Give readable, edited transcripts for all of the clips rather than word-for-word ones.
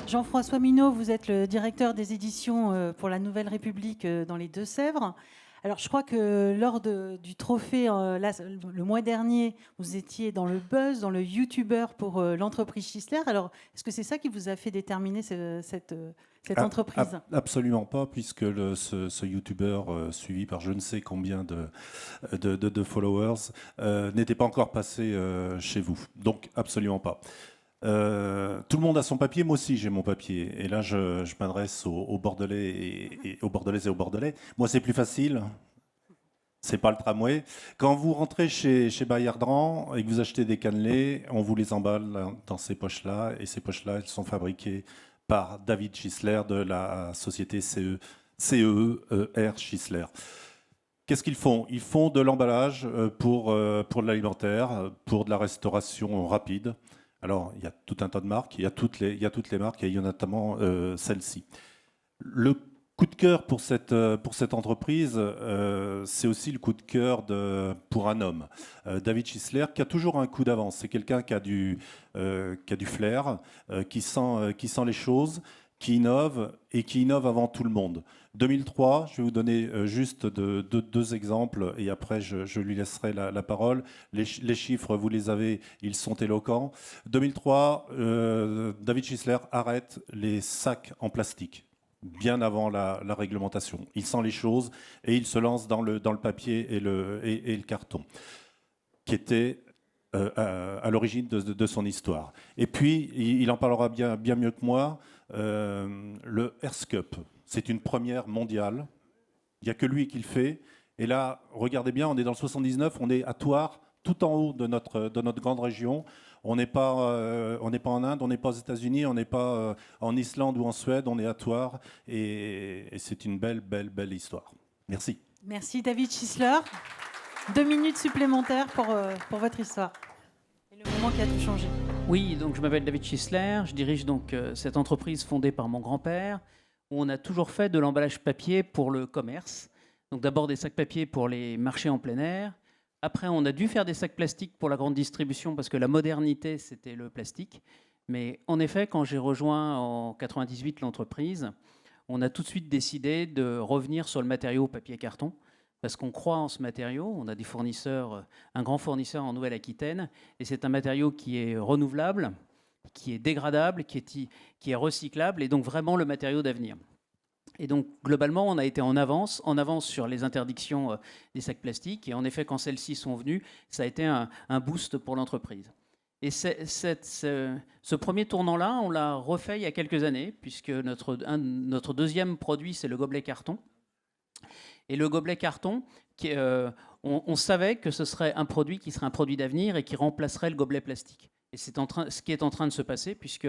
Jean-François Minot, vous êtes le directeur des éditions pour la Nouvelle République dans les Deux-Sèvres. Alors, je crois que lors du trophée, le mois dernier, vous étiez dans le buzz, dans le YouTuber pour l'entreprise Chrysler. Alors, est-ce que c'est ça qui vous a fait déterminer cette entreprise? Absolument pas, puisque ce YouTuber suivi par je ne sais combien de followers n'était pas encore passé chez vous. Donc, absolument pas. Tout le monde a son papier, moi aussi j'ai mon papier. Et là, je m'adresse aux Bordelais et aux Bordelaises et aux Bordelais. Moi, c'est plus facile. C'est pas le tramway. Quand vous rentrez chez Bayardran et que vous achetez des cannelés, on vous les emballe dans ces poches-là. Et ces poches-là, elles sont fabriquées par David Chrysler de la société CER Chrysler. Qu'est-ce qu'ils font? Ils font de l'emballage pour de l'alimentaire, pour de la restauration rapide. Alors, il y a tout un tas de marques, il y a toutes les marques, et il y a notamment celle-ci. Le coup de cœur pour cette entreprise, c'est aussi le coup de cœur pour un homme, David Chrysler, qui a toujours un coup d'avance. C'est quelqu'un qui a du flair, qui sent les choses, qui innove et qui innove avant tout le monde. 2003, je vais vous donner juste deux exemples et après je lui laisserai la parole. Les chiffres, vous les avez, ils sont éloquents. 2003, David Chrysler arrête les sacs en plastique, bien avant la réglementation. Il sent les choses et il se lance dans le papier et le carton, qui était à l'origine de son histoire. Et puis, il en parlera bien mieux que moi, le Hearst Cup. C'est une première mondiale. Il n'y a que lui qui le fait. Et là, regardez bien, on est dans le 79, on est à Thouars, tout en haut de notre grande région. On n'est pas en Inde, on n'est pas aux États-Unis, on n'est pas en Islande ou en Suède, on est à Thouars. Et c'est une belle histoire. Merci. Merci David Chrysler. 2 minutes supplémentaires pour votre histoire. Et le moment qui a tout changé. Oui, donc je m'appelle David Chrysler, je dirige donc cette entreprise fondée par mon grand-père, où on a toujours fait de l'emballage papier pour le commerce. Donc d'abord des sacs papier pour les marchés en plein air. Après, on a dû faire des sacs plastiques pour la grande distribution parce que la modernité, c'était le plastique. Mais en effet, quand j'ai rejoint en 98 l'entreprise, on a tout de suite décidé de revenir sur le matériau papier-carton parce qu'on croit en ce matériau. On a des fournisseurs, un grand fournisseur en Nouvelle-Aquitaine, et c'est un matériau qui est renouvelable, qui est dégradable, qui est recyclable, et donc vraiment le matériau d'avenir. Et donc, globalement, on a été en avance sur les interdictions des sacs plastiques. Et en effet, quand celles-ci sont venues, ça a été un boost pour l'entreprise. Et ce premier tournant-là, on l'a refait il y a quelques années, puisque notre deuxième produit, c'est le gobelet carton. Et le gobelet carton, on savait que ce serait un produit qui serait un produit d'avenir et qui remplacerait le gobelet plastique. Et c'est ce qui est en train de se passer, puisque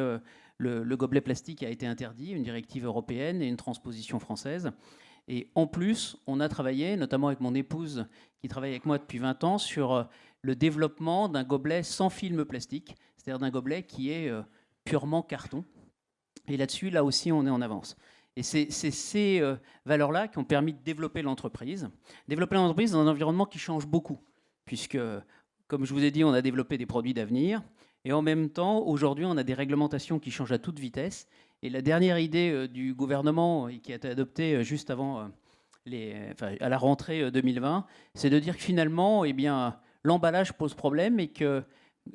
le gobelet plastique a été interdit, une directive européenne et une transposition française. Et en plus, on a travaillé, notamment avec mon épouse, qui travaille avec moi depuis 20 ans, sur le développement d'un gobelet sans film plastique, c'est-à-dire d'un gobelet qui est purement carton. Et là-dessus, là aussi, on est en avance. Et c'est ces valeurs-là qui ont permis de développer l'entreprise. Développer l'entreprise dans un environnement qui change beaucoup, puisque, comme je vous ai dit, on a développé des produits d'avenir. Et en même temps, aujourd'hui, on a des réglementations qui changent à toute vitesse. Et la dernière idée du gouvernement, et qui a été adoptée juste avant à la rentrée 2020, c'est de dire que finalement, eh bien, l'emballage pose problème et que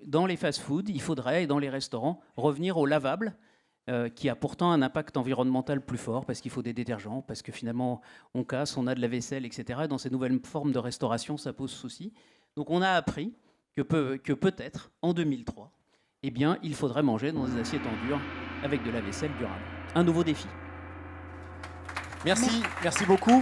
dans les fast-foods, il faudrait, et dans les restaurants, revenir au lavable, qui a pourtant un impact environnemental plus fort, parce qu'il faut des détergents, parce que finalement, on casse, on a de la vaisselle, etc. Et dans ces nouvelles formes de restauration, ça pose souci. Donc on a appris que peut-être, en 2003, eh bien, il faudrait manger dans des assiettes en dur avec de la vaisselle durable. Un nouveau défi. Merci beaucoup.